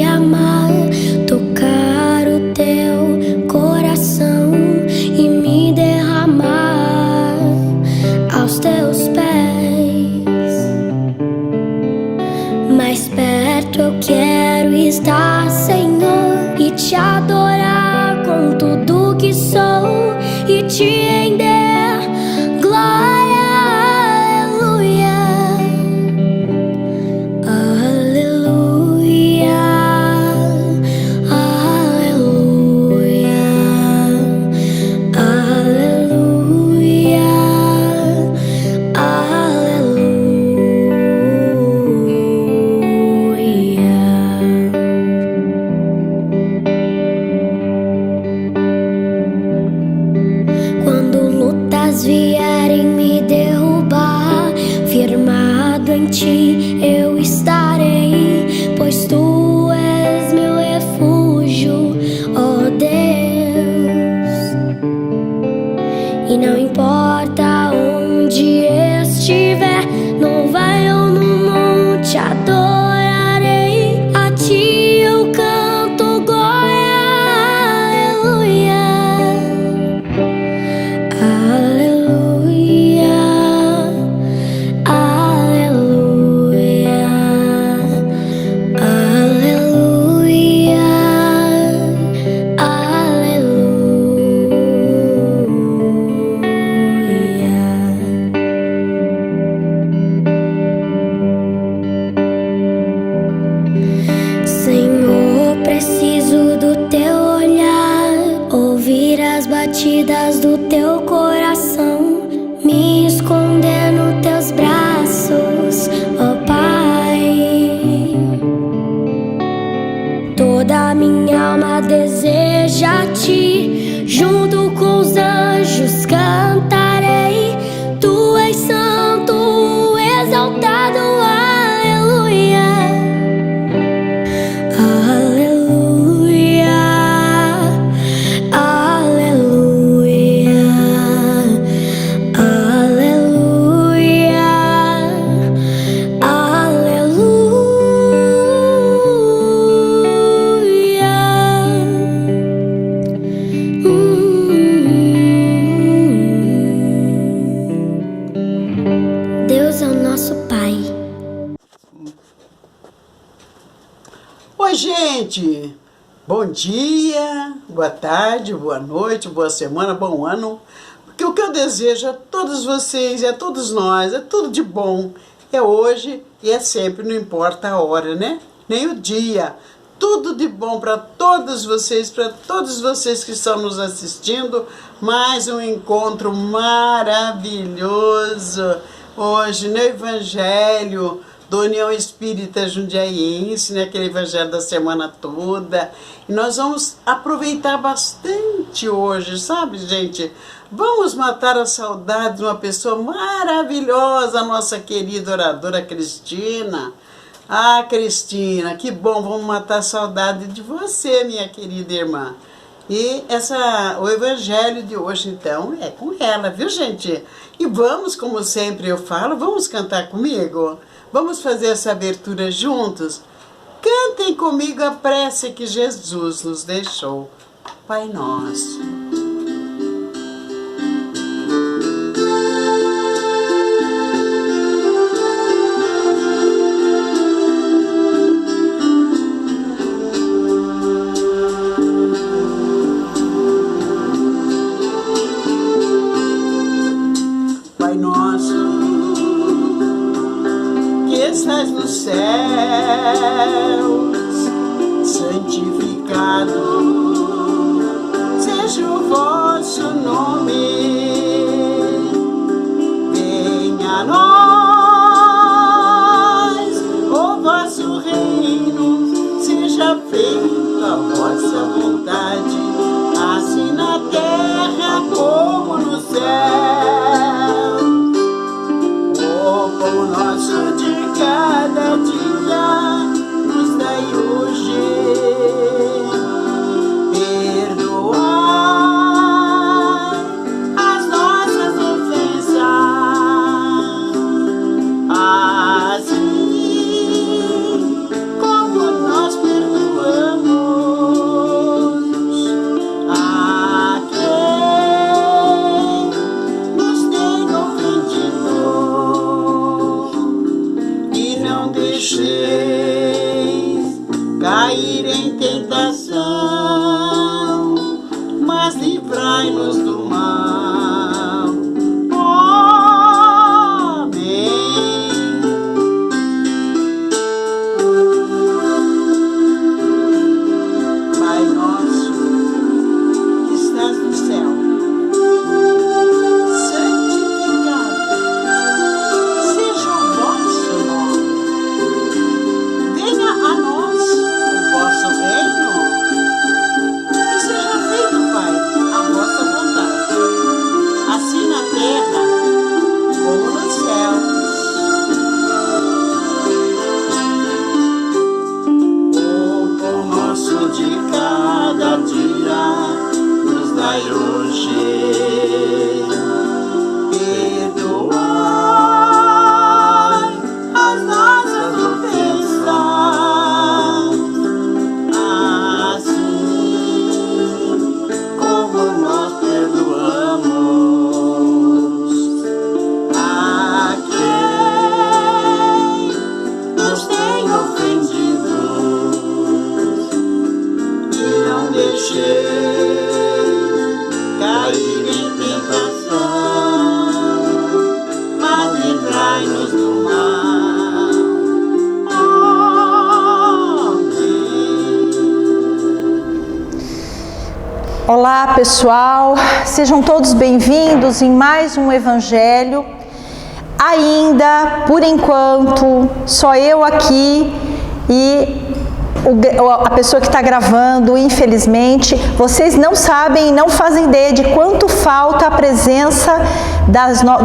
amar, tocar o teu coração e me derramar aos teus pés. Mais perto eu quero estar, Senhor, e te adorar com tudo que sou e te render glória. Aleluia, aleluia, aleluia, aleluia. Quando lutas vierem me derrubar, firmado em ti eu estarei, pois tu és meu refúgio, ó Deus. E não importa onde estiver, no vale ou no monte, adorarei a ti, eu canto glória. Aleluia, aleluia, aleluia, aleluia. Senhor, preciso do teu olhar, ouvir as batidas do teu coração, me esconder nos teus braços, ó Pai. Toda minha alma deseja a ti, junto com os anjos cantarei, tu és santo, exaltado, aleluia. Aleluia, aleluia, aleluia, aleluia. Deus é o nosso Pai. Oi, gente! Bom dia, boa tarde, boa noite, boa semana, bom ano. Porque o que eu desejo a todos vocês e a todos nós é tudo de bom. É hoje e é sempre, não importa a hora, né? Nem o dia. Tudo de bom para todos vocês que estão nos assistindo. Mais um encontro maravilhoso hoje no Evangelho do União Espírita Jundiaiense, né? Aquele evangelho da semana toda. E nós vamos aproveitar bastante hoje, sabe, gente? Vamos matar a saudade de uma pessoa maravilhosa, a nossa querida oradora Cristina. Ah, Cristina, que bom, vamos matar a saudade de você, minha querida irmã. E o evangelho de hoje, então, é com ela, viu, gente? E vamos, como sempre eu falo, vamos cantar comigo? Vamos fazer essa abertura juntos? Cantem comigo a prece que Jesus nos deixou. Pai Nosso. Pai Nosso, que estás nos céus, santificado seja o vosso nome. Venha a nós o vosso reino, seja feita a vossa vontade, assim na terra como no céu. O pão nosso de cada dia nos dai hoje. Perdoai Olá pessoal, sejam todos bem-vindos em mais um Evangelho. Ainda, por enquanto, só eu aqui e a pessoa que está gravando, infelizmente. Vocês não sabem e não fazem ideia de quanto falta a presença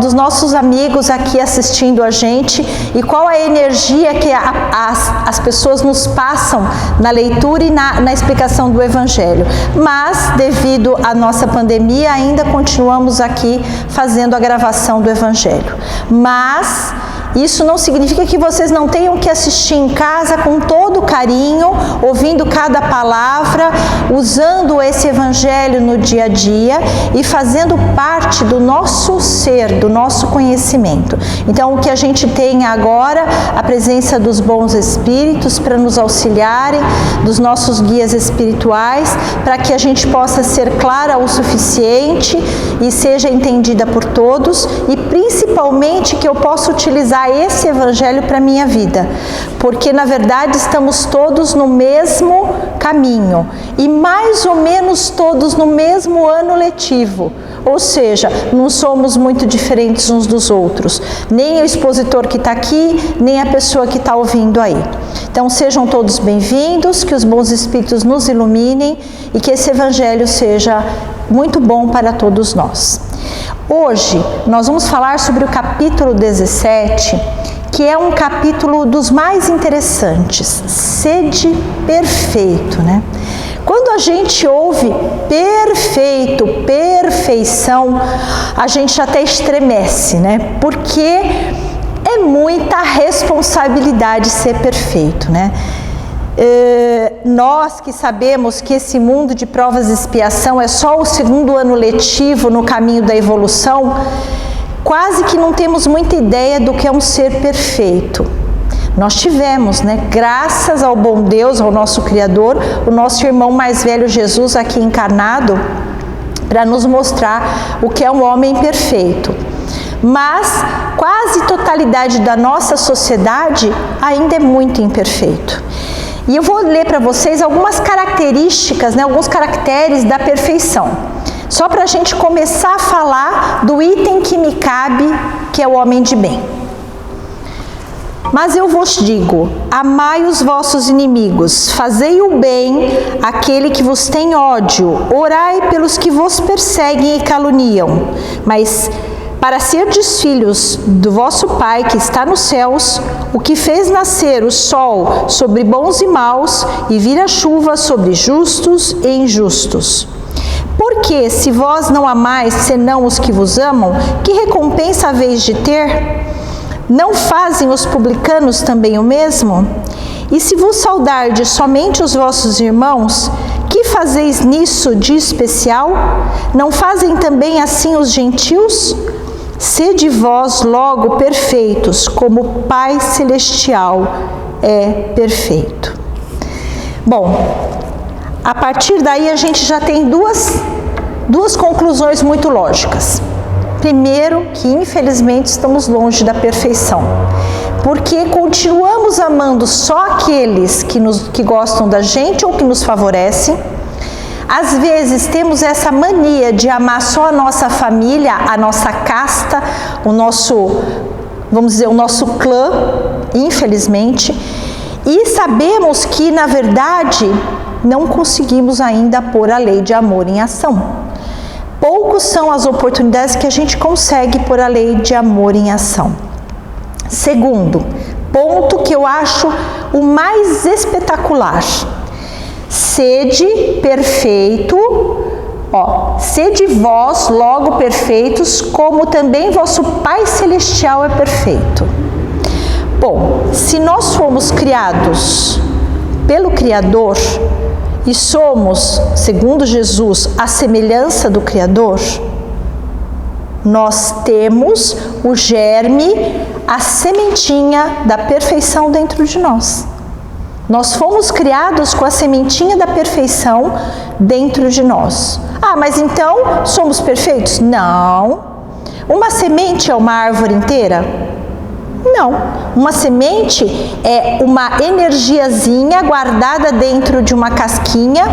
dos nossos amigos aqui assistindo a gente e qual a energia que as pessoas nos passam na leitura e na explicação do Evangelho. Mas, devido à nossa pandemia, ainda continuamos aqui fazendo a gravação do Evangelho. Mas isso não significa que vocês não tenham que assistir em casa com todo carinho, ouvindo cada palavra, usando esse Evangelho no dia a dia e fazendo parte do nosso ser, do nosso conhecimento. Então, o que a gente tem agora, a presença dos bons espíritos para nos auxiliarem, dos nossos guias espirituais, para que a gente possa ser clara o suficiente e seja entendida por todos, e principalmente que eu possa utilizar esse Evangelho para a minha vida, porque na verdade estamos todos no mesmo caminho e mais ou menos todos no mesmo ano letivo, ou seja, não somos muito diferentes uns dos outros, nem o expositor que está aqui, nem a pessoa que está ouvindo aí. Então sejam todos bem-vindos, que os bons espíritos nos iluminem e que esse Evangelho seja muito bom para todos nós. Hoje nós vamos falar sobre o capítulo 17, que é um capítulo dos mais interessantes, sede perfeito, né? Quando a gente ouve perfeito, perfeição, a gente até estremece, né? Porque é muita responsabilidade ser perfeito, né? Nós que sabemos que esse mundo de provas e expiação é só o segundo ano letivo no caminho da evolução, quase que não temos muita ideia do que é um ser perfeito. Nós tivemos, né, graças ao bom Deus, ao nosso Criador, o nosso irmão mais velho Jesus aqui encarnado, para nos mostrar o que é um homem perfeito. Mas quase totalidade da nossa sociedade ainda é muito imperfeito. E eu vou ler para vocês algumas características, né, alguns caracteres da perfeição. Só para a gente começar a falar do item que me cabe, que é o homem de bem. Mas eu vos digo, amai os vossos inimigos, fazei o bem àquele que vos tem ódio, orai pelos que vos perseguem e caluniam. Mas para serdes filhos do vosso Pai que está nos céus, o que fez nascer o sol sobre bons e maus e vir a chuva sobre justos e injustos. Porque se vós não amais senão os que vos amam, que recompensa haveis de ter? Não fazem os publicanos também o mesmo? E se vos saudardes somente os vossos irmãos, que fazeis nisso de especial? Não fazem também assim os gentios? Sede vós logo perfeitos, como o Pai Celestial é perfeito. Bom, a partir daí a gente já tem duas conclusões muito lógicas. Primeiro, que infelizmente estamos longe da perfeição, porque continuamos amando só aqueles que gostam da gente ou que nos favorecem. Às vezes temos essa mania de amar só a nossa família, a nossa casta, o nosso, vamos dizer, o nosso clã, infelizmente, e sabemos que, na verdade, não conseguimos ainda pôr a lei de amor em ação. Poucos são as oportunidades que a gente consegue pôr a lei de amor em ação. Segundo, ponto que eu acho o mais espetacular. Sede perfeito, sede vós logo perfeitos, como também vosso Pai Celestial é perfeito. Bom, se nós fomos criados pelo Criador e somos, segundo Jesus, a semelhança do Criador, nós temos o germe, a sementinha da perfeição dentro de nós. Nós fomos criados com a sementinha da perfeição dentro de nós. Ah, mas então somos perfeitos? Não. Uma semente é uma árvore inteira? Não. Uma semente é uma energiazinha guardada dentro de uma casquinha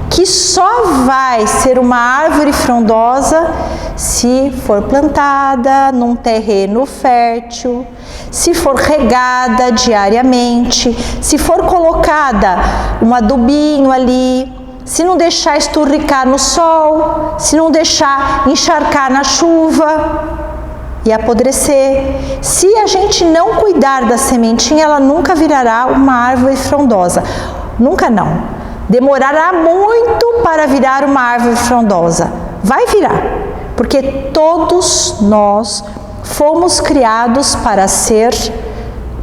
que só vai ser uma árvore frondosa se for plantada num terreno fértil, se for regada diariamente, se for colocada um adubinho ali, se não deixar esturricar no sol, se não deixar encharcar na chuva e apodrecer. Se a gente não cuidar da sementinha, ela nunca virará uma árvore frondosa. Nunca não. Demorará muito para virar uma árvore frondosa. Vai virar, porque todos nós fomos criados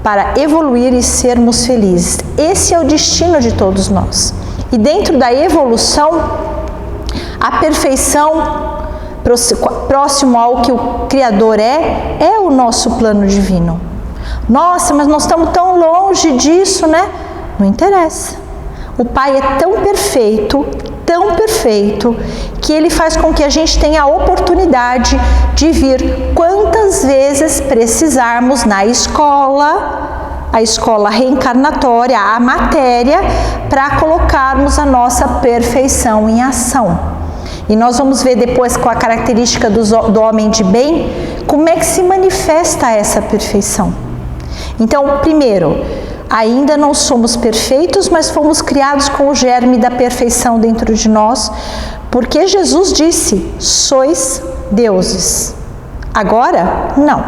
para evoluir e sermos felizes. Esse é o destino de todos nós. E dentro da evolução, a perfeição, próximo ao que o Criador é o nosso plano divino. Nossa, mas nós estamos tão longe disso, né? Não interessa. O Pai é tão perfeito, que Ele faz com que a gente tenha a oportunidade de vir quantas vezes precisarmos na escola, a escola reencarnatória, a matéria, para colocarmos a nossa perfeição em ação. E nós vamos ver depois, com a característica do homem de bem, como é que se manifesta essa perfeição. Então, primeiro, ainda não somos perfeitos, mas fomos criados com o germe da perfeição dentro de nós, porque Jesus disse: sois deuses. Agora, não.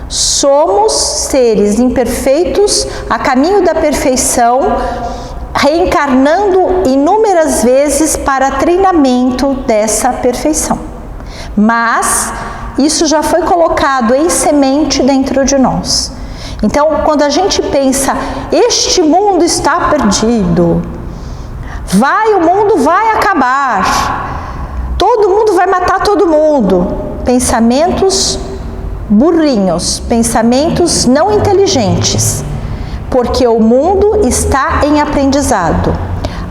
Somos seres imperfeitos a caminho da perfeição, reencarnando inúmeras vezes para treinamento dessa perfeição. Mas isso já foi colocado em semente dentro de nós. Então, quando a gente pensa, este mundo está perdido, o mundo vai acabar, todo mundo vai matar todo mundo, pensamentos burrinhos, pensamentos não inteligentes, porque o mundo está em aprendizado.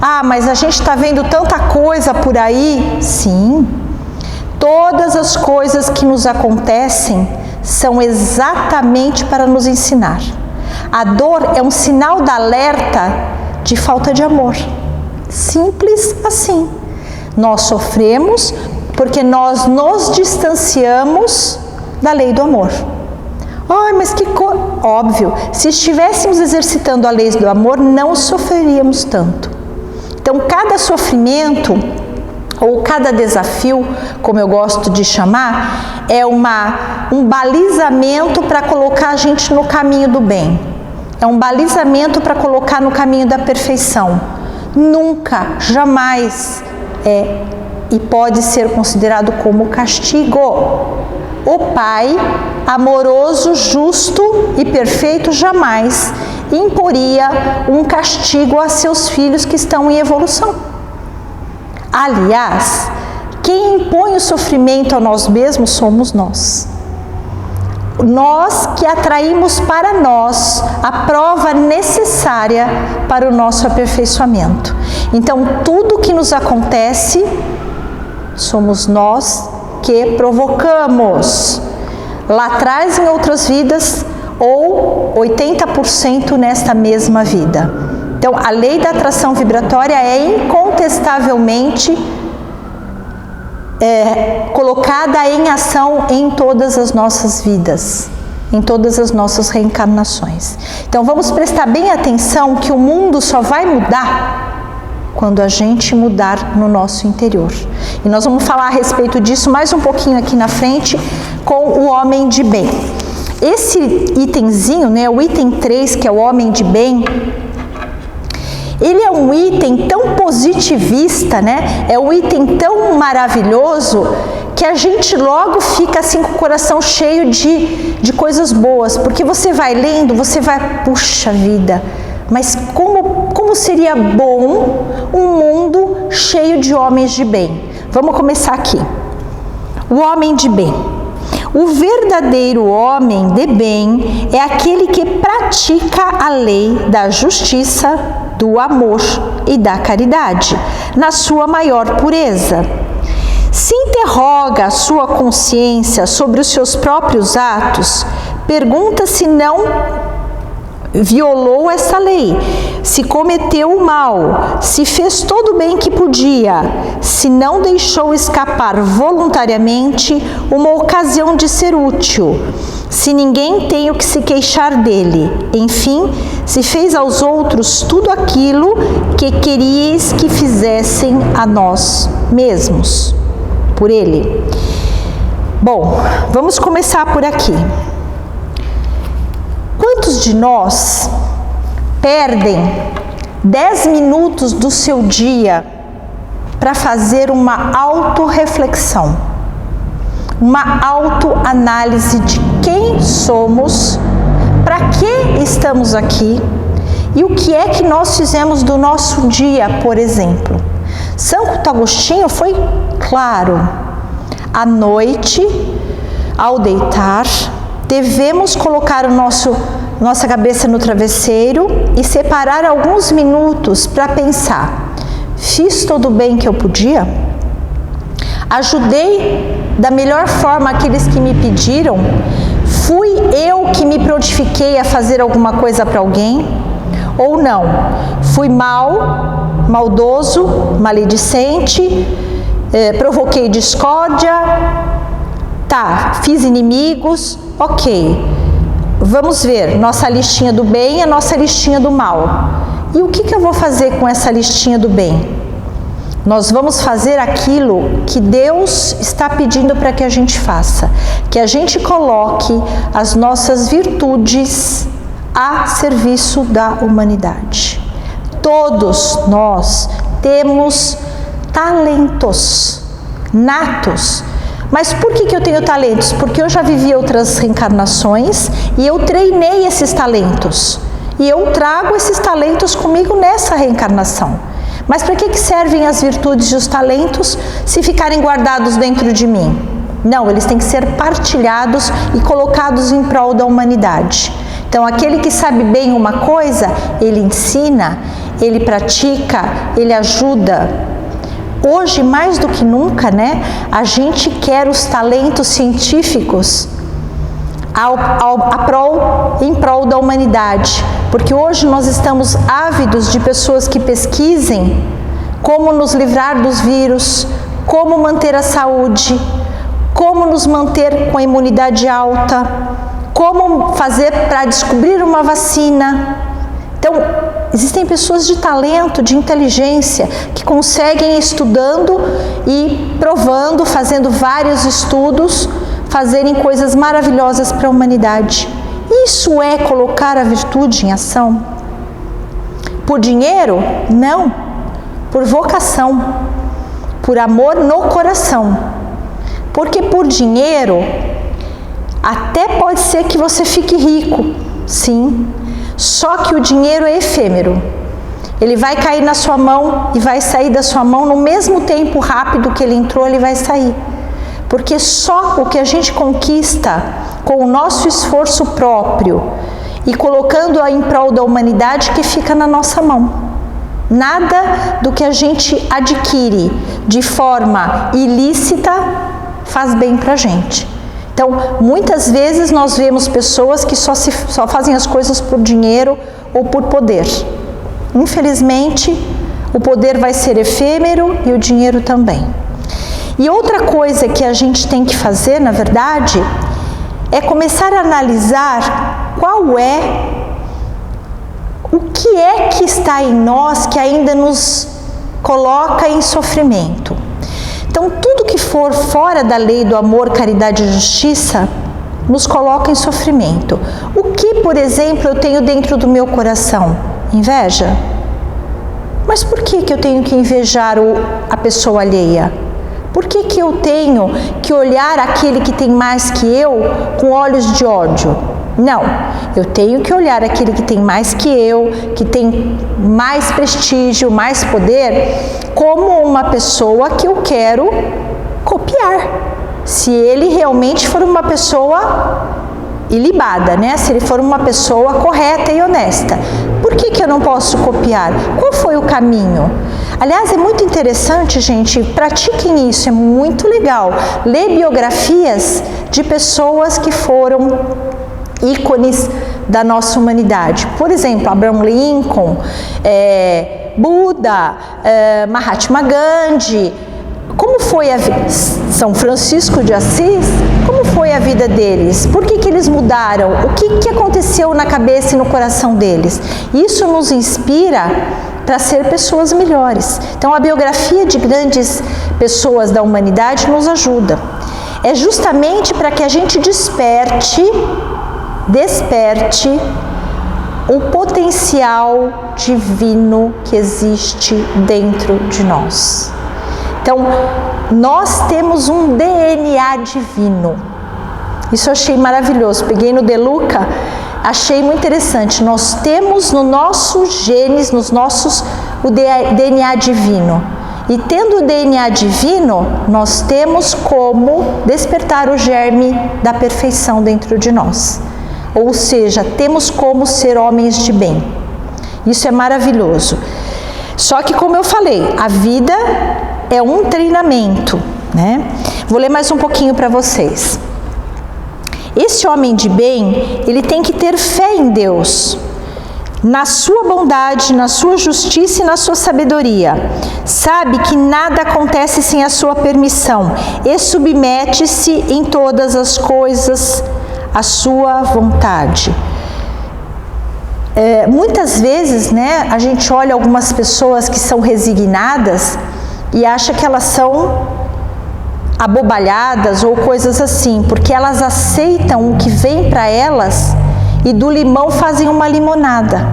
Ah, mas a gente está vendo tanta coisa por aí. Sim, todas as coisas que nos acontecem são exatamente para nos ensinar. A dor é um sinal de alerta de falta de amor. Simples assim. Nós sofremos porque nós nos distanciamos da lei do amor. Ai, mas que óbvio, se estivéssemos exercitando a lei do amor, não sofreríamos tanto. Então, cada sofrimento ou cada desafio, como eu gosto de chamar, é um balizamento para colocar a gente no caminho do bem. É um balizamento para colocar no caminho da perfeição. Nunca, jamais é e pode ser considerado como castigo. O Pai, amoroso, justo e perfeito, jamais imporia um castigo a seus filhos que estão em evolução. Aliás, quem impõe o sofrimento a nós mesmos somos nós. Nós que atraímos para nós a prova necessária para o nosso aperfeiçoamento. Então, tudo que nos acontece, somos nós que provocamos. Lá atrás, em outras vidas, ou 80% nesta mesma vida. Então, a lei da atração vibratória é incontestavelmente colocada em ação em todas as nossas vidas, em todas as nossas reencarnações. Então, vamos prestar bem atenção que o mundo só vai mudar quando a gente mudar no nosso interior. E nós vamos falar a respeito disso mais um pouquinho aqui na frente com o homem de bem. Esse itemzinho, né, o item 3, que é o homem de bem, ele é um item tão positivista, né? É um item tão maravilhoso que a gente logo fica assim com o coração cheio de coisas boas, porque você vai lendo, você vai, puxa vida, mas como seria bom um mundo cheio de homens de bem? Vamos começar aqui. O homem de bem. O verdadeiro homem de bem é aquele que pratica a lei da justiça, do amor e da caridade, na sua maior pureza. Se interroga a sua consciência sobre os seus próprios atos, pergunta se não violou essa lei, se cometeu o mal, se fez todo o bem que podia, se não deixou escapar voluntariamente uma ocasião de ser útil, se ninguém tem o que se queixar dele, enfim, se fez aos outros tudo aquilo que queríeis que fizessem a nós mesmos, por ele. Bom, vamos começar por aqui. Quantos de nós perdem 10 minutos do seu dia para fazer uma autorreflexão, uma autoanálise de quem somos, para que estamos aqui e o que é que nós fizemos do nosso dia, por exemplo? Santo Agostinho foi claro: à noite, ao deitar, devemos colocar nossa cabeça no travesseiro e separar alguns minutos para pensar: fiz todo o bem que eu podia? Ajudei da melhor forma aqueles que me pediram? Fui eu que me prontifiquei a fazer alguma coisa para alguém? Ou não? Fui maldoso, maledicente, provoquei discórdia, fiz inimigos, ok. Vamos ver nossa listinha do bem e a nossa listinha do mal. E o que eu vou fazer com essa listinha do bem? Nós vamos fazer aquilo que Deus está pedindo para que a gente faça, que a gente coloque as nossas virtudes a serviço da humanidade. Todos nós temos talentos natos. Mas por que eu tenho talentos? Porque eu já vivi outras reencarnações e eu treinei esses talentos. E eu trago esses talentos comigo nessa reencarnação. Mas para que servem as virtudes e os talentos se ficarem guardados dentro de mim? Não, eles têm que ser partilhados e colocados em prol da humanidade. Então, aquele que sabe bem uma coisa, ele ensina, ele pratica, ele ajuda. Hoje, mais do que nunca, a gente quer os talentos científicos em prol da humanidade, porque hoje nós estamos ávidos de pessoas que pesquisem como nos livrar dos vírus, como manter a saúde, como nos manter com a imunidade alta, como fazer para descobrir uma vacina. Então, existem pessoas de talento, de inteligência, que conseguem, estudando e provando, fazendo vários estudos, fazerem coisas maravilhosas para a humanidade. Isso é colocar a virtude em ação? Por dinheiro? Não. Por vocação, por amor no coração. Porque por dinheiro, até pode ser que você fique rico, sim. Só que o dinheiro é efêmero. Ele vai cair na sua mão e vai sair da sua mão no mesmo tempo rápido que ele entrou, ele vai sair. Porque só o que a gente conquista com o nosso esforço próprio e colocando-a em prol da humanidade que fica na nossa mão. Nada do que a gente adquire de forma ilícita faz bem pra gente. Então, muitas vezes nós vemos pessoas que só fazem as coisas por dinheiro ou por poder. Infelizmente, o poder vai ser efêmero e o dinheiro também. E outra coisa que a gente tem que fazer, na verdade, é começar a analisar o que é que está em nós que ainda nos coloca em sofrimento. Então, tudo que for fora da lei do amor, caridade e justiça, nos coloca em sofrimento. O que, por exemplo, eu tenho dentro do meu coração? Inveja? Mas por que eu tenho que invejar a pessoa alheia? Por que eu tenho que olhar aquele que tem mais que eu com olhos de ódio? Não, eu tenho que olhar aquele que tem mais que eu, que tem mais prestígio, mais poder, como uma pessoa que eu quero copiar. Se ele realmente for uma pessoa ilibada, se ele for uma pessoa correta e honesta. Por que eu não posso copiar? Qual foi o caminho? Aliás, é muito interessante, gente, pratiquem isso, é muito legal. Ler biografias de pessoas que foram ícones da nossa humanidade. Por exemplo, Abraham Lincoln, Buda, Mahatma Gandhi. Como foi São Francisco de Assis? Como foi a vida deles? Por que eles mudaram? O que aconteceu na cabeça e no coração deles? Isso nos inspira para ser pessoas melhores. Então, a biografia de grandes pessoas da humanidade nos ajuda. É justamente para que a gente desperte o potencial divino que existe dentro de nós. Então, nós temos um DNA divino. Isso eu achei maravilhoso. Peguei no De Luca, achei muito interessante. Nós temos no nossos genes, o DNA divino. E tendo o DNA divino, nós temos como despertar o germe da perfeição dentro de nós. Ou seja, temos como ser homens de bem. Isso é maravilhoso. Só que, como eu falei, a vida é um treinamento, né? Vou ler mais um pouquinho para vocês. Esse homem de bem, ele tem que ter fé em Deus, na sua bondade, na sua justiça e na sua sabedoria. Sabe que nada acontece sem a sua permissão e submete-se em todas as coisas à sua vontade. Muitas vezes, né, a gente olha algumas pessoas que são resignadas e acha que elas são abobalhadas ou coisas assim, porque elas aceitam o que vem para elas e do limão fazem uma limonada.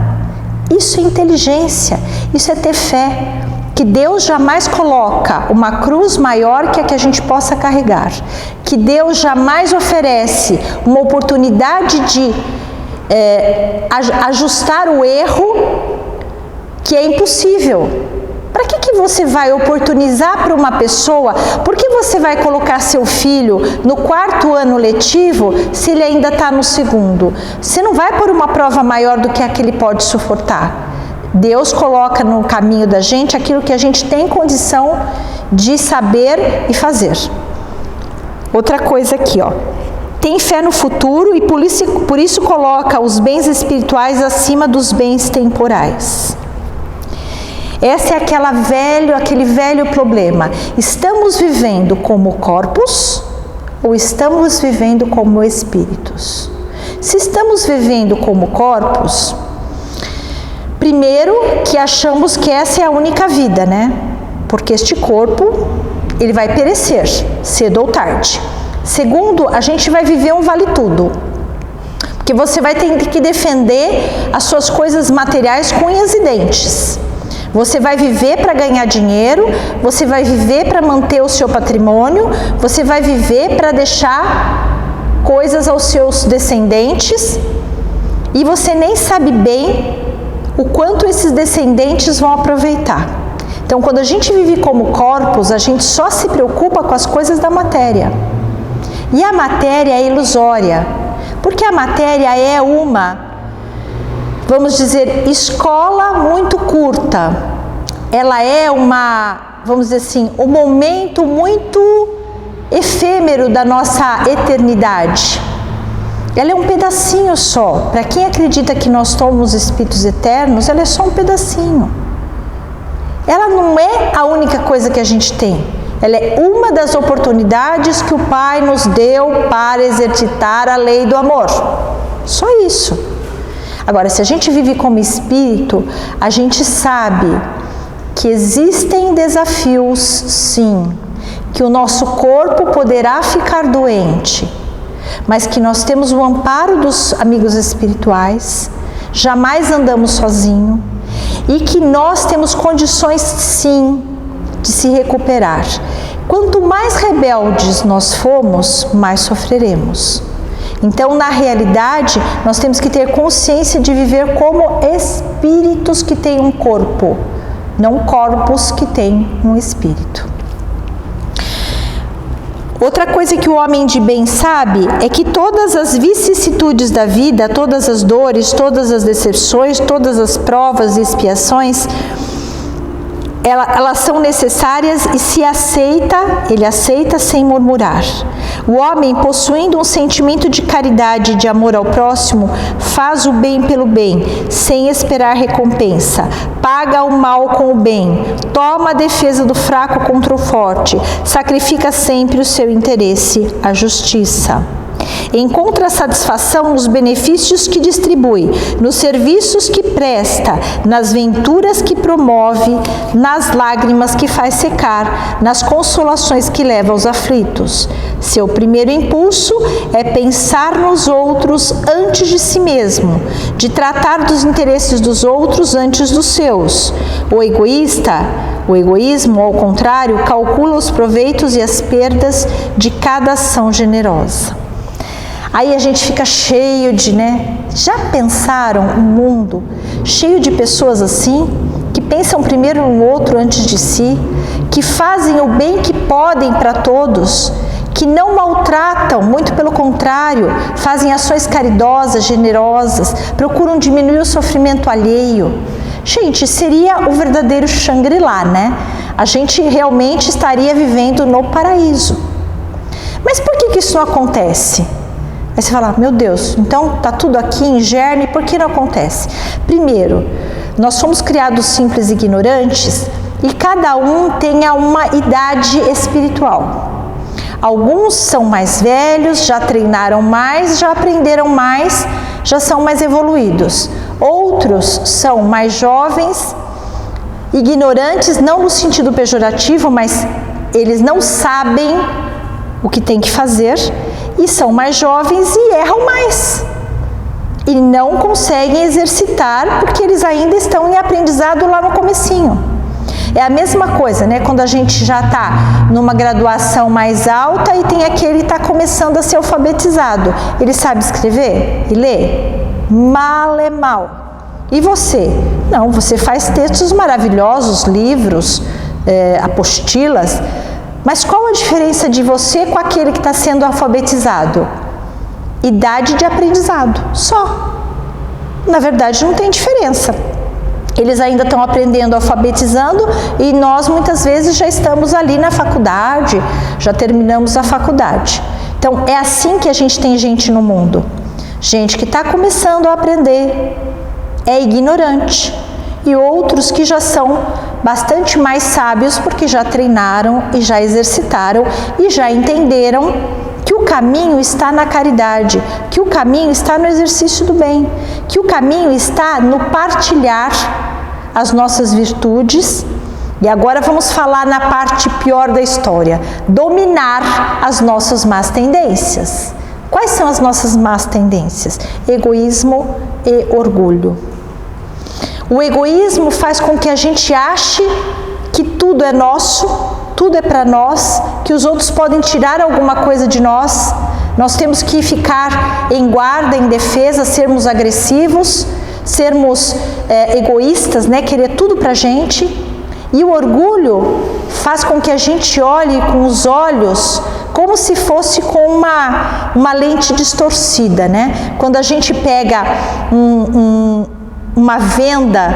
Isso é inteligência, isso é ter fé, que Deus jamais coloca uma cruz maior que a gente possa carregar, que Deus jamais oferece uma oportunidade de ajustar o erro que é impossível. Para que você vai oportunizar para uma pessoa? Por que você vai colocar seu filho no 4º ano letivo se ele ainda está no 2º? Você não vai pôr uma prova maior do que a que ele pode suportar. Deus coloca no caminho da gente aquilo que a gente tem condição de saber e fazer. Outra coisa aqui, ó. Tem fé no futuro e por isso coloca os bens espirituais acima dos bens temporais. Esse é aquele velho problema. Estamos vivendo como corpos ou estamos vivendo como espíritos? Se estamos vivendo como corpos, primeiro que achamos que essa é a única vida, né? Porque este corpo, ele vai perecer, cedo ou tarde. Segundo, a gente vai viver um vale tudo. Porque você vai ter que defender as suas coisas materiais com unhas e dentes. Você vai viver para ganhar dinheiro, você vai viver para manter o seu patrimônio, você vai viver para deixar coisas aos seus descendentes e você nem sabe bem o quanto esses descendentes vão aproveitar. Então, quando a gente vive como corpos, a gente só se preocupa com as coisas da matéria. E a matéria é ilusória, porque a matéria é vamos dizer, escola muito curta. Ela é vamos dizer assim, um momento muito efêmero da nossa eternidade. Ela é um pedacinho só. Para quem acredita que nós somos espíritos eternos, ela é só um pedacinho. Ela não é a única coisa que a gente tem. Ela é uma das oportunidades que o Pai nos deu para exercitar a lei do amor. Só isso. Agora, se a gente vive como espírito, a gente sabe que existem desafios, sim, que o nosso corpo poderá ficar doente, mas que nós temos o amparo dos amigos espirituais, jamais andamos sozinhos e que nós temos condições, sim, de se recuperar. Quanto mais rebeldes nós formos, mais sofreremos. Então, na realidade, nós temos que ter consciência de viver como espíritos que têm um corpo, não corpos que têm um espírito. Outra coisa que o homem de bem sabe é que todas as vicissitudes da vida, todas as dores, todas as decepções, todas as provas e expiações, elas são necessárias e ele aceita sem murmurar. O homem, possuindo um sentimento de caridade e de amor ao próximo, faz o bem pelo bem, sem esperar recompensa, paga o mal com o bem, toma a defesa do fraco contra o forte, sacrifica sempre o seu interesse, a justiça. Encontra satisfação nos benefícios que distribui, nos serviços que presta, nas venturas que promove, nas lágrimas que faz secar, nas consolações que leva aos aflitos. Seu primeiro impulso é pensar nos outros antes de si mesmo, de tratar dos interesses dos outros antes dos seus. O egoísmo, ao contrário, calcula os proveitos e as perdas de cada ação generosa. Aí a gente fica cheio de, Já pensaram um mundo cheio de pessoas assim, que pensam primeiro no outro antes de si, que fazem o bem que podem para todos, que não maltratam, muito pelo contrário, fazem ações caridosas, generosas, procuram diminuir o sofrimento alheio. Gente, seria o verdadeiro Shangri-La, A gente realmente estaria vivendo no paraíso. Mas por que isso não acontece? Aí você fala, meu Deus, então está tudo aqui em germe, por que não acontece? Primeiro, nós somos criados simples e ignorantes e cada um tem uma idade espiritual. Alguns são mais velhos, já treinaram mais, já aprenderam mais, já são mais evoluídos. Outros são mais jovens, ignorantes, não no sentido pejorativo, mas eles não sabem o que tem que fazer, e são mais jovens e erram mais. E não conseguem exercitar porque eles ainda estão em aprendizado lá no comecinho. É a mesma coisa, quando a gente já está numa graduação mais alta e tem aquele que está começando a ser alfabetizado. Ele sabe escrever e ler? Mal é mal. E você? Não, você faz textos maravilhosos, livros, apostilas. Mas qual a diferença de você com aquele que está sendo alfabetizado? Idade de aprendizado, só. Na verdade, não tem diferença. Eles ainda estão aprendendo, alfabetizando, e nós muitas vezes já estamos ali na faculdade, já terminamos a faculdade. Então, é assim que a gente tem gente no mundo. Gente que está começando a aprender, é ignorante. E outros que já são bastante mais sábios porque já treinaram e já exercitaram e já entenderam que o caminho está na caridade, que o caminho está no exercício do bem, que o caminho está no partilhar as nossas virtudes. E agora vamos falar na parte pior da história, dominar as nossas más tendências. Quais são as nossas más tendências? Egoísmo e orgulho. O egoísmo faz com que a gente ache que tudo é nosso, tudo é para nós, que os outros podem tirar alguma coisa de nós. Nós temos que ficar em guarda, em defesa, sermos agressivos, sermos egoístas, querer tudo para a gente. E o orgulho faz com que a gente olhe com os olhos como se fosse com uma lente distorcida, Quando a gente pega uma venda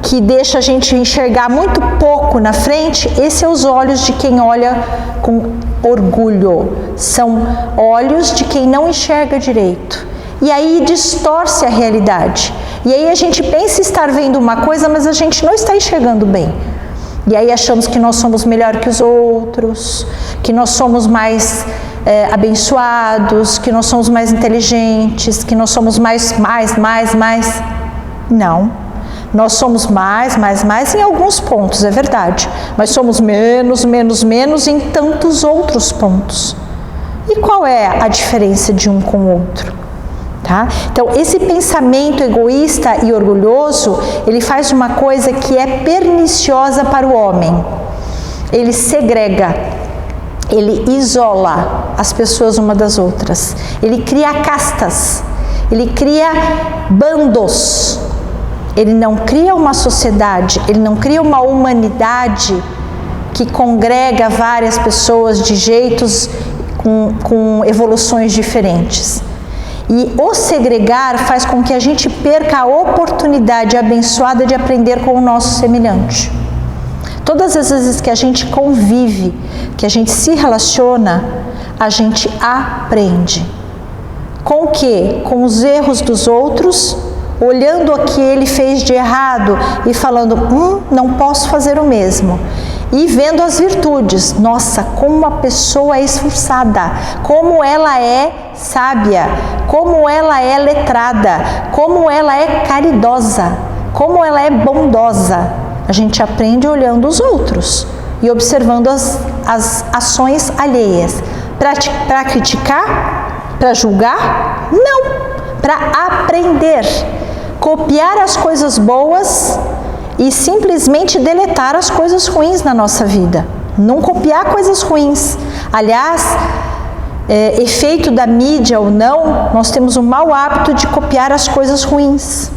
que deixa a gente enxergar muito pouco na frente, esses são os olhos de quem olha com orgulho. São olhos de quem não enxerga direito. E aí distorce a realidade. E aí a gente pensa estar vendo uma coisa, mas a gente não está enxergando bem. E aí achamos que nós somos melhor que os outros, que nós somos mais abençoados, que nós somos mais inteligentes, que nós somos mais. Não, nós somos mais em alguns pontos, é verdade, mas somos menos em tantos outros pontos. E qual é a diferença de um com o outro? Então, esse pensamento egoísta e orgulhoso, ele faz uma coisa que é perniciosa para o homem. Ele segrega, ele isola as pessoas uma das outras, ele cria castas, ele cria bandos. Ele não cria uma sociedade, ele não cria uma humanidade que congrega várias pessoas de jeitos com evoluções diferentes. E o segregar faz com que a gente perca a oportunidade abençoada de aprender com o nosso semelhante. Todas as vezes que a gente convive, que a gente se relaciona, a gente aprende. Com o quê? Com os erros dos outros, olhando o que ele fez de errado e falando, não posso fazer o mesmo. E vendo as virtudes, nossa, como a pessoa é esforçada, como ela é sábia, como ela é letrada, como ela é caridosa, como ela é bondosa. A gente aprende olhando os outros e observando as ações alheias. Para criticar? Para julgar? Não, para aprender, copiar as coisas boas e simplesmente deletar as coisas ruins na nossa vida. Não copiar coisas ruins. Aliás, efeito da mídia ou não, nós temos o mau hábito de copiar as coisas ruins.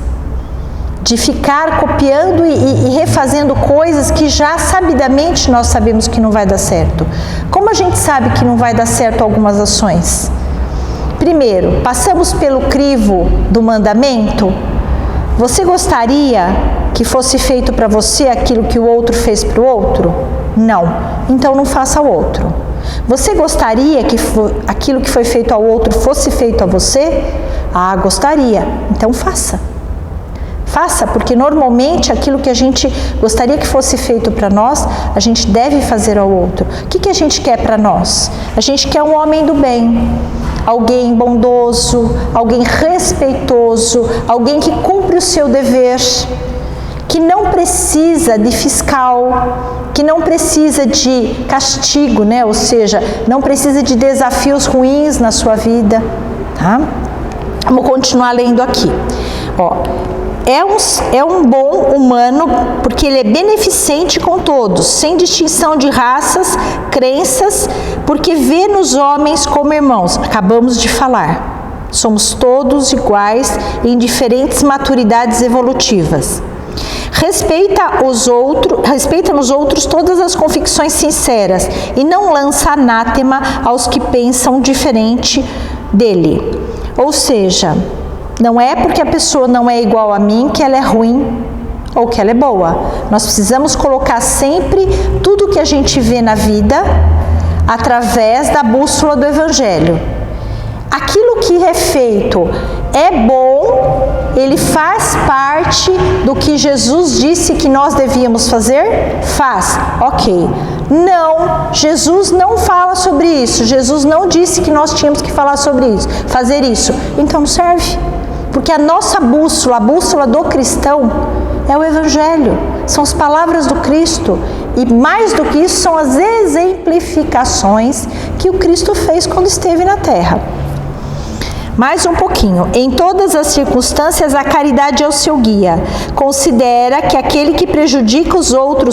De ficar copiando e refazendo coisas que já sabidamente nós sabemos que não vai dar certo. Como a gente sabe que não vai dar certo algumas ações? Primeiro, passamos pelo crivo do mandamento. Você gostaria que fosse feito para você aquilo que o outro fez para o outro? Não. Então não faça ao outro. Você gostaria que aquilo que foi feito ao outro fosse feito a você? Ah, gostaria. Então faça. Faça, porque normalmente aquilo que a gente gostaria que fosse feito para nós, a gente deve fazer ao outro. O que a gente quer para nós? A gente quer um homem do bem, alguém bondoso, alguém respeitoso, alguém que cumpre o seu dever, que não precisa de fiscal, que não precisa de castigo, né? Ou seja, não precisa de desafios ruins na sua vida. Tá? Vamos continuar lendo aqui. Ó. É um bom humano porque ele é beneficente com todos, sem distinção de raças, crenças, porque vê nos homens como irmãos. Acabamos de falar. Somos todos iguais em diferentes maturidades evolutivas. Respeita nos outros todas as convicções sinceras e não lança anátema aos que pensam diferente dele. Ou seja, não é porque a pessoa não é igual a mim que ela é ruim ou que ela é boa. Nós precisamos colocar sempre tudo que a gente vê na vida através da bússola do Evangelho. Aquilo que é feito é bom, ele faz parte do que Jesus disse que nós devíamos fazer? Faz, ok. Não, Jesus não fala sobre isso. Jesus não disse que nós tínhamos que falar sobre isso, fazer isso. Então não serve. Porque a nossa bússola, a bússola do cristão, é o Evangelho. São as palavras do Cristo. E mais do que isso, são as exemplificações que o Cristo fez quando esteve na terra. Mais um pouquinho. Em todas as circunstâncias, a caridade é o seu guia. Considera que aquele que prejudica os outros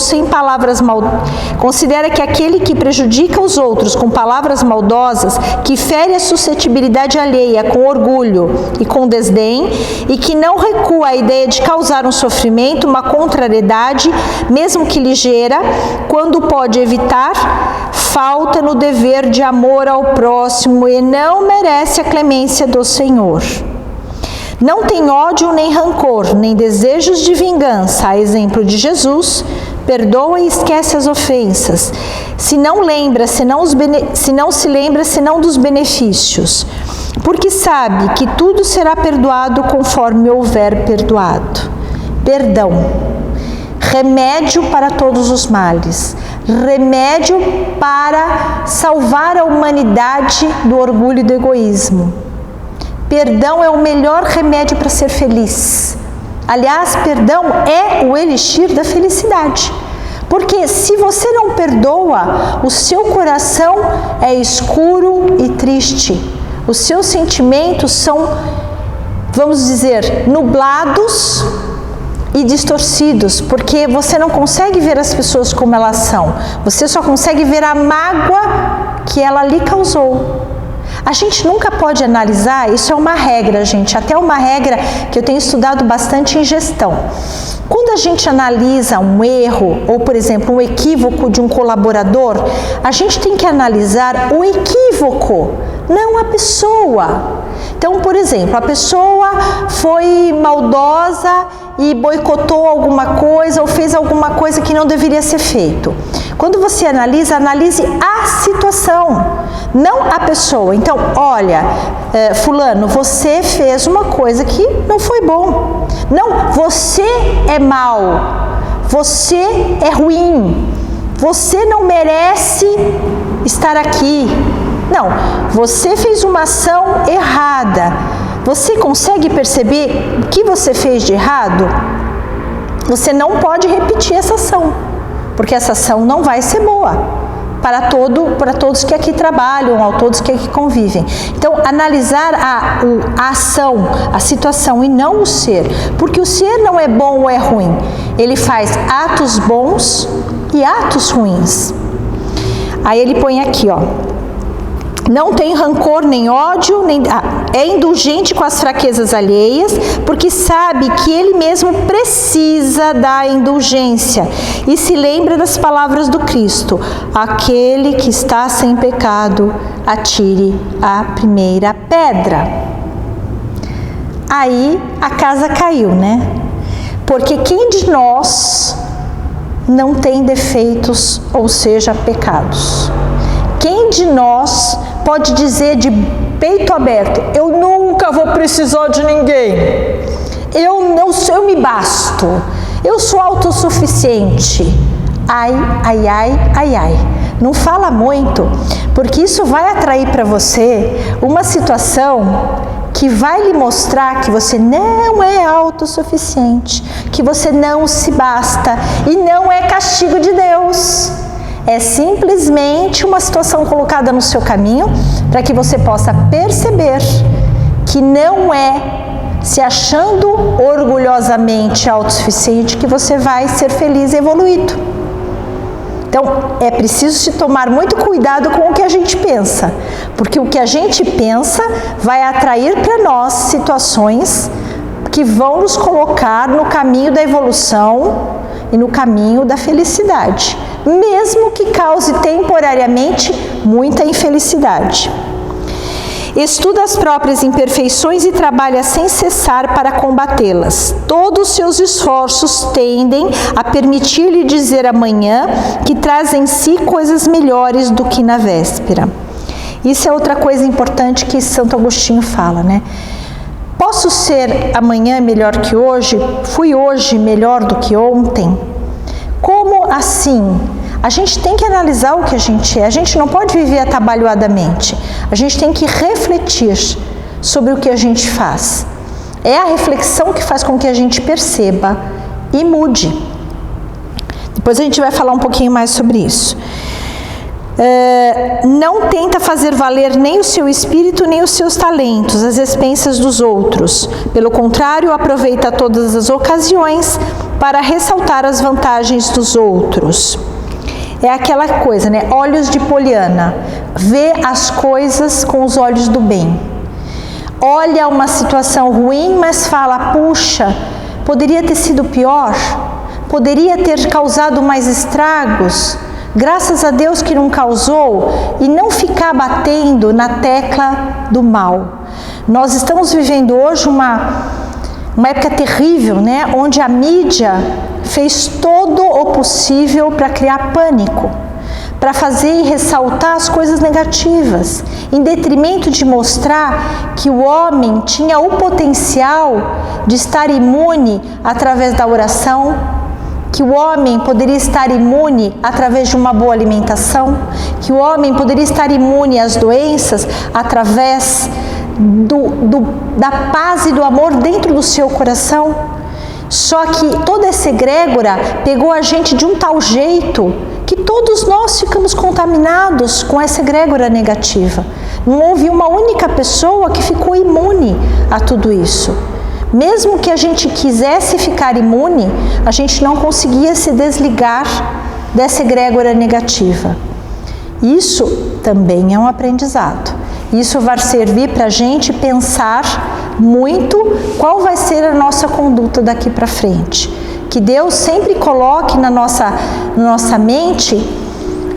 com palavras maldosas, que fere a suscetibilidade alheia com orgulho e com desdém, e que não recua à ideia de causar um sofrimento, uma contrariedade, mesmo que ligeira, quando pode evitar, falta no dever de amor ao próximo e não merece a clemência do Senhor. Não tem ódio nem rancor, nem desejos de vingança, a exemplo de Jesus, perdoa e esquece as ofensas. Se não se lembra senão dos benefícios, porque sabe que tudo será perdoado conforme houver perdoado. Perdão, remédio para todos os males, remédio para salvar a humanidade do orgulho e do egoísmo. Perdão é o melhor remédio para ser feliz. Aliás, perdão é o elixir da felicidade. Porque se você não perdoa, o seu coração é escuro e triste. Os seus sentimentos são, vamos dizer, nublados e distorcidos, porque você não consegue ver as pessoas como elas são. Você só consegue ver a mágoa que ela lhe causou. A gente nunca pode analisar, isso é uma regra, gente, até uma regra que eu tenho estudado bastante em gestão. Quando a gente analisa um erro, ou por exemplo, um equívoco de um colaborador, a gente tem que analisar o equívoco, não a pessoa. Então, por exemplo, a pessoa foi maldosa e boicotou alguma coisa ou fez alguma coisa que não deveria ser feito. Quando você analisa, analise a situação. não a pessoa. Então, olha, fulano, você fez uma coisa que não foi bom. Não, você é mau, você é ruim, você não merece estar aqui. Não, você fez uma ação errada. Você consegue perceber o que você fez de errado? Você não pode repetir essa ação, porque essa ação não vai ser boa para todos que aqui trabalham, ou todos que aqui convivem. Então, analisar a ação, a situação e não o ser, porque o ser não é bom ou é ruim. Ele faz atos bons e atos ruins. Aí ele põe aqui, ó. Não tem rancor nem ódio, é indulgente com as fraquezas alheias, porque sabe que ele mesmo precisa da indulgência e se lembra das palavras do Cristo: aquele que está sem pecado, atire a primeira pedra. Aí a casa caiu, né? Porque quem de nós não tem defeitos, ou seja, pecados? Quem de nós pode dizer de peito aberto: eu nunca vou precisar de ninguém, eu me basto, eu sou autossuficiente? Ai, ai, ai, ai, ai. Não fala muito, porque isso vai atrair para você uma situação que vai lhe mostrar que você não é autossuficiente, que você não se basta, e não é castigo de Deus. É simplesmente uma situação colocada no seu caminho para que você possa perceber que não é se achando orgulhosamente autossuficiente que você vai ser feliz e evoluído. Então, é preciso se tomar muito cuidado com o que a gente pensa, porque o que a gente pensa vai atrair para nós situações que vão nos colocar no caminho da evolução e no caminho da felicidade, mesmo que cause temporariamente muita infelicidade. Estuda as próprias imperfeições e trabalha sem cessar para combatê-las. Todos os seus esforços tendem a permitir-lhe dizer amanhã que traz em si coisas melhores do que na véspera. Isso é outra coisa importante que Santo Agostinho fala, né? Posso ser amanhã melhor que hoje? Fui hoje melhor do que ontem? Como assim? A gente tem que analisar o que a gente é. A gente não pode viver atabalhoadamente. A gente tem que refletir sobre o que a gente faz. É a reflexão que faz com que a gente perceba e mude. Depois a gente vai falar um pouquinho mais sobre isso. Não tenta fazer valer nem o seu espírito nem os seus talentos às expensas dos outros. Pelo contrário, aproveita todas as ocasiões para ressaltar as vantagens dos outros. É aquela coisa, né? Olhos de Poliana. Vê as coisas com os olhos do bem. Olha uma situação ruim, mas fala: puxa, poderia ter sido pior, poderia ter causado mais estragos. Graças a Deus que não causou, e não ficar batendo na tecla do mal. Nós estamos vivendo hoje uma época terrível, né? Onde a mídia fez todo o possível para criar pânico, para fazer e ressaltar as coisas negativas, em detrimento de mostrar que o homem tinha o potencial de estar imune através da oração, que o homem poderia estar imune através de uma boa alimentação, que o homem poderia estar imune às doenças através da paz e do amor dentro do seu coração. Só que toda essa egrégora pegou a gente de um tal jeito que todos nós ficamos contaminados com essa egrégora negativa. Não houve uma única pessoa que ficou imune a tudo isso. Mesmo que a gente quisesse ficar imune, a gente não conseguia se desligar dessa egrégora negativa. Isso também é um aprendizado. Isso vai servir para a gente pensar muito qual vai ser a nossa conduta daqui para frente. Que Deus sempre coloque na nossa mente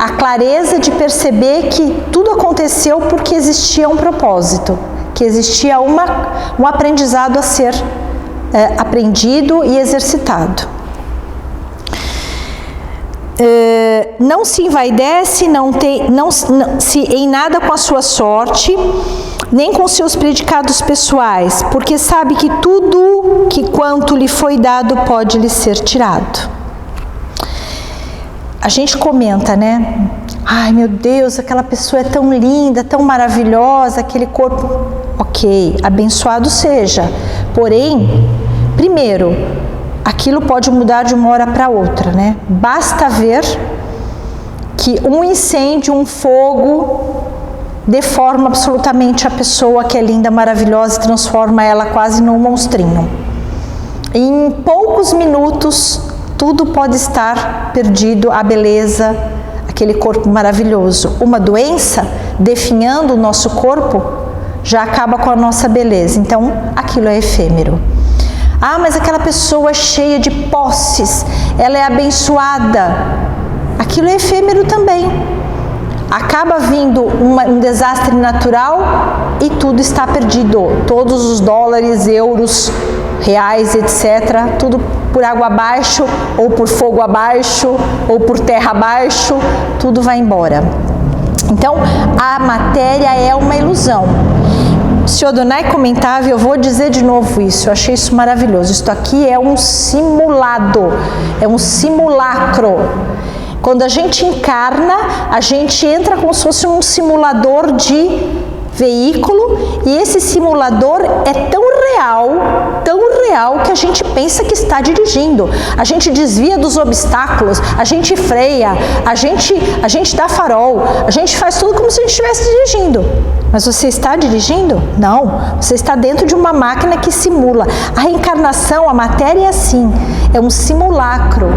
a clareza de perceber que tudo aconteceu porque existia um propósito, que existia um aprendizado a ser aprendido e exercitado. não se envaidece, não se em nada com a sua sorte, nem com seus predicados pessoais, porque sabe que tudo que quanto lhe foi dado pode lhe ser tirado. A gente comenta, né? Ai, meu Deus, aquela pessoa é tão linda, tão maravilhosa, aquele corpo. Ok, abençoado seja. Porém, primeiro, aquilo pode mudar de uma hora para outra, né? Basta ver que um incêndio, um fogo, deforma absolutamente a pessoa que é linda, maravilhosa, e transforma ela quase num monstrinho. Em poucos minutos, tudo pode estar perdido, a beleza, aquele corpo maravilhoso. Uma doença, definhando o nosso corpo, já acaba com a nossa beleza. Então, aquilo é efêmero. Ah, mas aquela pessoa é cheia de posses, ela é abençoada. Aquilo é efêmero também. Acaba vindo um desastre natural e tudo está perdido. Todos os dólares, euros, reais, etc., tudo por água abaixo, ou por fogo abaixo, ou por terra abaixo, tudo vai embora. Então, a matéria é uma ilusão. O Sr. Adonai comentava, e eu vou dizer de novo isso, eu achei isso maravilhoso. Isto aqui é um simulado, é um simulacro. Quando a gente encarna, a gente entra como se fosse um simulador de veículo, e esse simulador é tão real que a gente pensa que está dirigindo. A gente desvia dos obstáculos, a gente freia, a gente dá farol, a gente faz tudo como se a gente estivesse dirigindo. Mas você está dirigindo? Não, você está dentro de uma máquina que simula. A reencarnação, a matéria é assim, é um simulacro.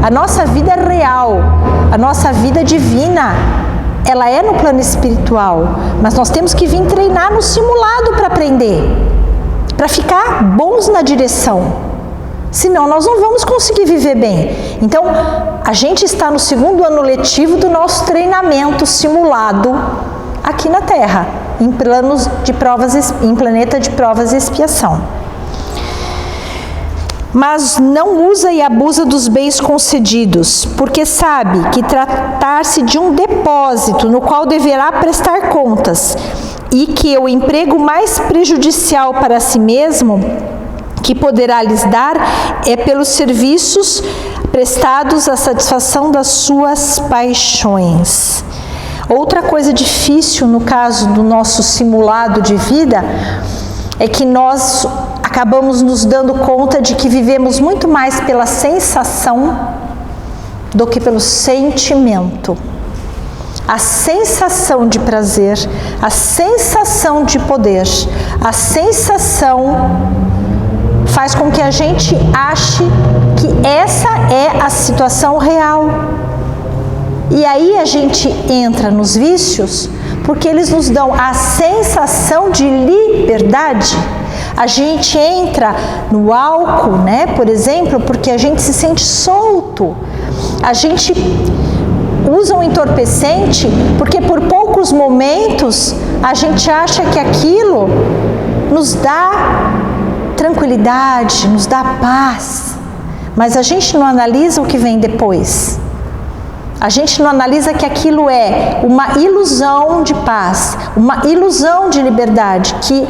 A nossa vida é real, a nossa vida divina, ela é no plano espiritual, mas nós temos que vir treinar no simulado para aprender, para ficar bons na direção, senão nós não vamos conseguir viver bem. Então, a gente está no 2º ano letivo do nosso treinamento simulado aqui na Terra, em planeta de provas e expiação. Mas não usa e abusa dos bens concedidos, porque sabe que tratar-se de um depósito no qual deverá prestar contas, e que o emprego mais prejudicial para si mesmo que poderá lhes dar é pelos serviços prestados à satisfação das suas paixões. Outra coisa difícil no caso do nosso simulado de vida é que nós acabamos nos dando conta de que vivemos muito mais pela sensação do que pelo sentimento. A sensação de prazer, a sensação de poder, a sensação faz com que a gente ache que essa é a situação real. E aí a gente entra nos vícios porque eles nos dão a sensação de liberdade. A gente entra no álcool, né, por exemplo, porque a gente se sente solto. A gente usa um entorpecente porque por poucos momentos a gente acha que aquilo nos dá tranquilidade, nos dá paz. Mas a gente não analisa o que vem depois. A gente não analisa que aquilo é uma ilusão de paz, uma ilusão de liberdade, que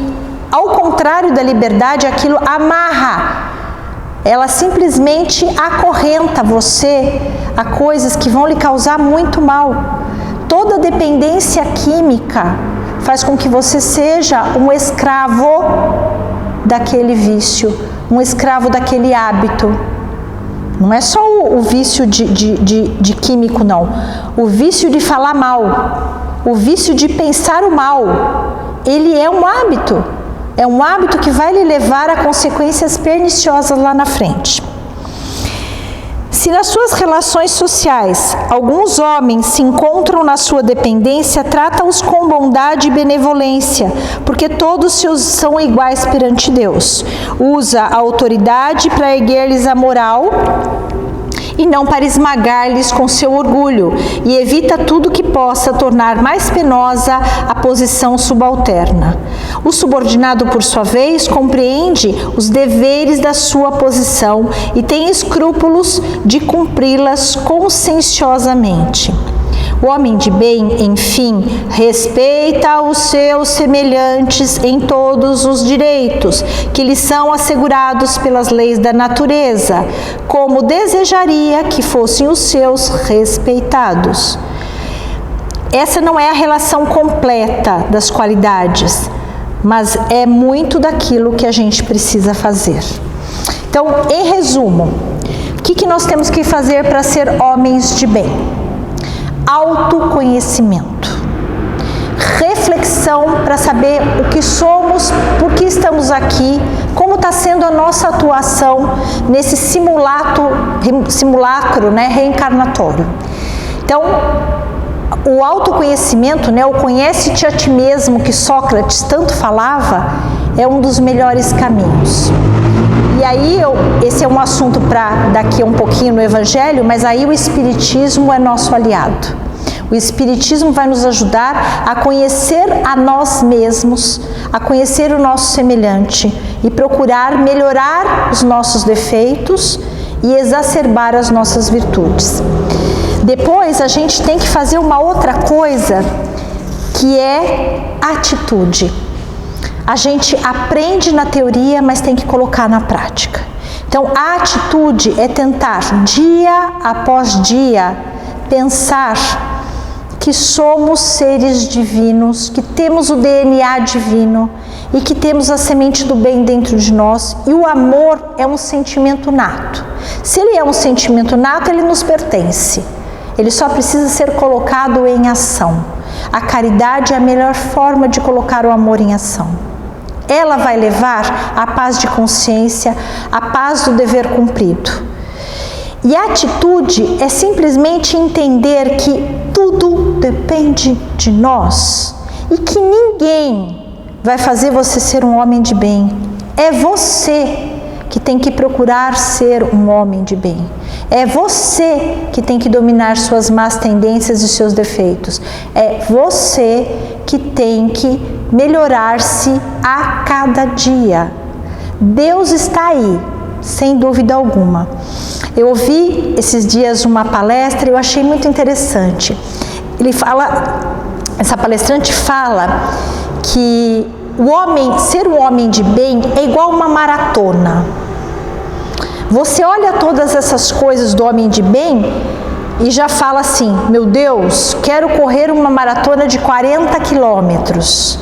ao contrário da liberdade, aquilo amarra. Ela simplesmente acorrenta você a coisas que vão lhe causar muito mal. Toda dependência química faz com que você seja um escravo daquele vício, um escravo daquele hábito. Não é só o vício de químico, não. O vício de falar mal, o vício de pensar o mal, ele é um hábito. É um hábito que vai lhe levar a consequências perniciosas lá na frente. Se nas suas relações sociais alguns homens se encontram na sua dependência, trata-os com bondade e benevolência, porque todos são iguais perante Deus. Usa a autoridade para erguer-lhes a moral e não para esmagar-lhes com seu orgulho, e evita tudo que possa tornar mais penosa a posição subalterna. O subordinado, por sua vez, compreende os deveres da sua posição e tem escrúpulos de cumpri-las conscienciosamente. O homem de bem, enfim, respeita os seus semelhantes em todos os direitos que lhes são assegurados pelas leis da natureza, como desejaria que fossem os seus respeitados. Essa não é a relação completa das qualidades, mas é muito daquilo que a gente precisa fazer. Então, em resumo, o que nós temos que fazer para ser homens de bem? Autoconhecimento, reflexão para saber o que somos, por que estamos aqui, como está sendo a nossa atuação nesse simulacro, reencarnatório. Então, o autoconhecimento, o conhece-te a ti mesmo, que Sócrates tanto falava, é um dos melhores caminhos. E aí, esse é um assunto para daqui a um pouquinho no Evangelho, mas aí o Espiritismo é nosso aliado. O Espiritismo vai nos ajudar a conhecer a nós mesmos, a conhecer o nosso semelhante e procurar melhorar os nossos defeitos e exacerbar as nossas virtudes. Depois, a gente tem que fazer uma outra coisa, que é atitude. A gente aprende na teoria, mas tem que colocar na prática. Então, a atitude é tentar, dia após dia, pensar que somos seres divinos, que temos o DNA divino e que temos a semente do bem dentro de nós. E o amor é um sentimento nato. Se ele é um sentimento nato, ele nos pertence. Ele só precisa ser colocado em ação. A caridade é a melhor forma de colocar o amor em ação. Ela vai levar à paz de consciência, à paz do dever cumprido. E a atitude é simplesmente entender que tudo depende de nós e que ninguém vai fazer você ser um homem de bem. É você que tem que procurar ser um homem de bem. É você que tem que dominar suas más tendências e seus defeitos. É você que tem que melhorar-se a cada dia. Deus está aí, sem dúvida alguma. Eu ouvi esses dias uma palestra e eu achei muito interessante. Essa palestrante fala que ser um homem de bem é igual uma maratona. Você olha todas essas coisas do homem de bem e já fala assim: meu Deus, quero correr uma maratona de 40 quilômetros.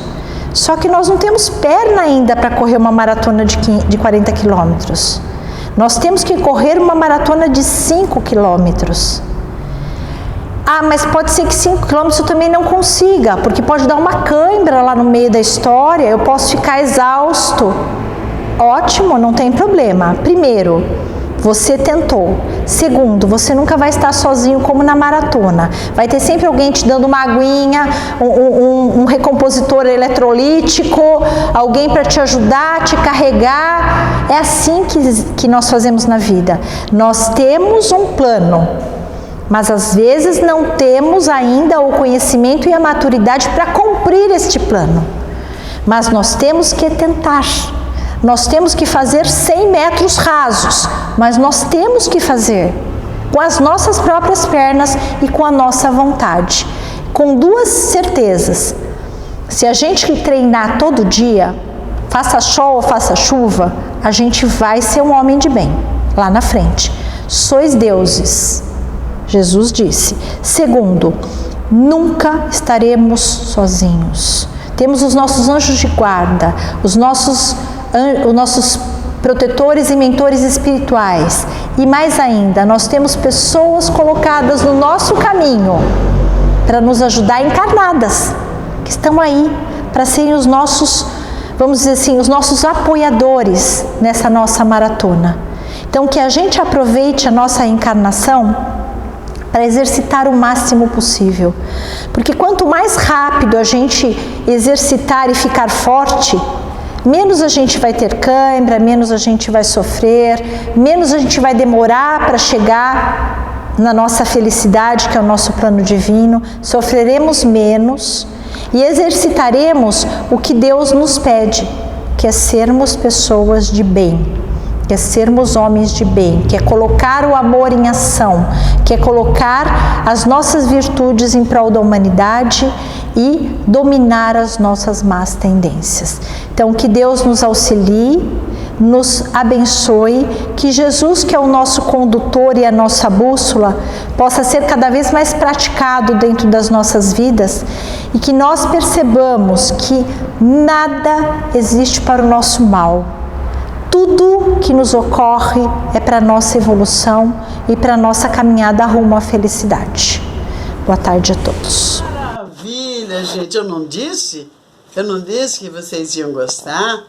Só que nós não temos perna ainda para correr uma maratona de 40 quilômetros. Nós temos que correr uma maratona de 5 quilômetros. Ah, mas pode ser que 5 quilômetros eu também não consiga, porque pode dar uma cãibra lá no meio da história, eu posso ficar exausto. Ótimo, não tem problema. Primeiro, você tentou. Segundo, você nunca vai estar sozinho como na maratona. Vai ter sempre alguém te dando uma aguinha, um recompositor eletrolítico, alguém para te ajudar, te carregar. É assim que nós fazemos na vida. Nós temos um plano, mas às vezes não temos ainda o conhecimento e a maturidade para cumprir este plano. Mas nós temos que tentar. Nós temos que fazer 100 metros rasos, mas nós temos que fazer com as nossas próprias pernas e com a nossa vontade. Com duas certezas: se a gente treinar todo dia, faça sol ou faça chuva, a gente vai ser um homem de bem lá na frente. Sois deuses, Jesus disse. Segundo, nunca estaremos sozinhos. Temos os nossos anjos de guarda, os nossos protetores e mentores espirituais. E mais ainda, nós temos pessoas colocadas no nosso caminho para nos ajudar, encarnadas, que estão aí para serem os nossos, vamos dizer assim, os nossos apoiadores nessa nossa maratona. Então, que a gente aproveite a nossa encarnação para exercitar o máximo possível. Porque quanto mais rápido a gente exercitar e ficar forte, menos a gente vai ter cãibra, menos a gente vai sofrer, menos a gente vai demorar para chegar na nossa felicidade, que é o nosso plano divino, sofreremos menos e exercitaremos o que Deus nos pede, que é sermos pessoas de bem, que é sermos homens de bem, que é colocar o amor em ação, que é colocar as nossas virtudes em prol da humanidade e dominar as nossas más tendências. Então, que Deus nos auxilie, nos abençoe, que Jesus, que é o nosso condutor e a nossa bússola, possa ser cada vez mais praticado dentro das nossas vidas e que nós percebamos que nada existe para o nosso mal. Tudo que nos ocorre é para a nossa evolução e para a nossa caminhada rumo à felicidade. Boa tarde a todos. Maravilha, gente. Eu não disse que vocês iam gostar.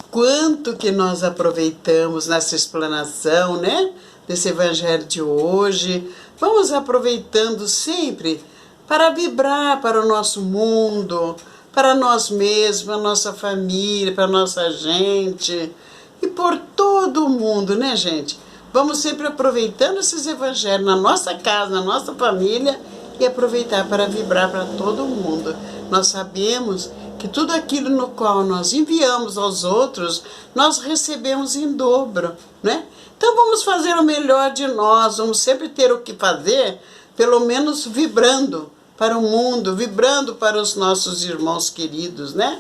Quanto que nós aproveitamos nessa explanação, né? Desse evangelho de hoje. Vamos aproveitando sempre para vibrar para o nosso mundo, para nós mesmos, para a nossa família, para a nossa gente e por todo o mundo, né, gente? Vamos sempre aproveitando esses evangelhos na nossa casa, na nossa família e aproveitar para vibrar para todo mundo. Nós sabemos que tudo aquilo no qual nós enviamos aos outros, nós recebemos em dobro, né? Então vamos fazer o melhor de nós, vamos sempre ter o que fazer, pelo menos vibrando para o mundo, vibrando para os nossos irmãos queridos, né?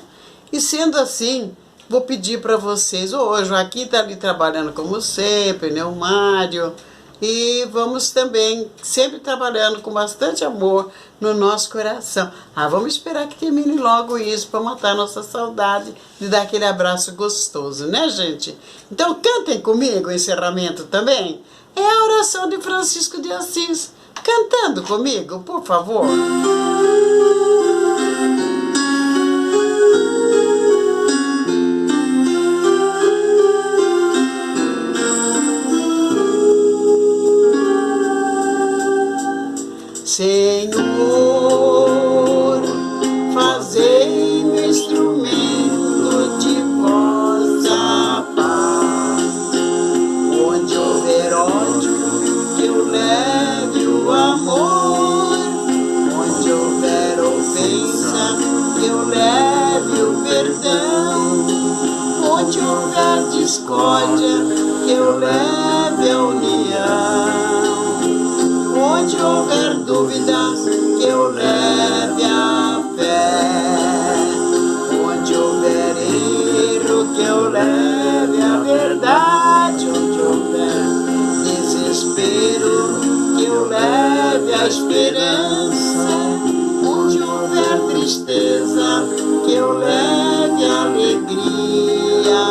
E sendo assim, vou pedir para vocês, hoje o Joaquim está ali trabalhando como sempre, né? O Mário, e vamos também sempre trabalhando com bastante amor no nosso coração. Vamos esperar que termine logo isso para matar nossa saudade de dar aquele abraço gostoso, né, gente? Então cantem comigo o encerramento também. É a oração de Francisco de Assis. Cantando comigo, por favor. Senhor, fazei-me instrumento de vossa paz. Onde houver ódio, que eu leve o amor. Onde houver ofensa, que eu leve o perdão. Onde houver discórdia, que eu leve a união. Onde houver dúvida, que eu leve a fé. Onde houver erro, que eu leve a verdade. Onde houver desespero, que eu leve a esperança. Onde houver tristeza, que eu leve a alegria.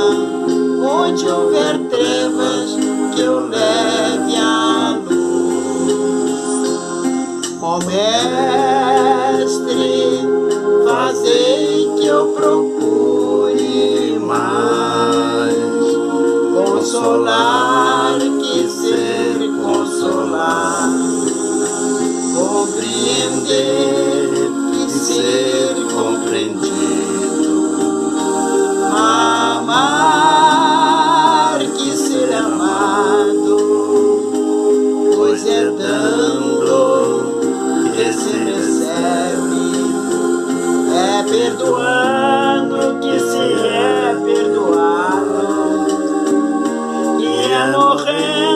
Onde houver trevas, que eu leve a luz. Ó Mestre, fazei que eu procure mais consolar que ser consolado, compreender que ser compreendido, amar que ser amado, pois é dando que se recebe, é perdoando que se é perdoado, e é morrendo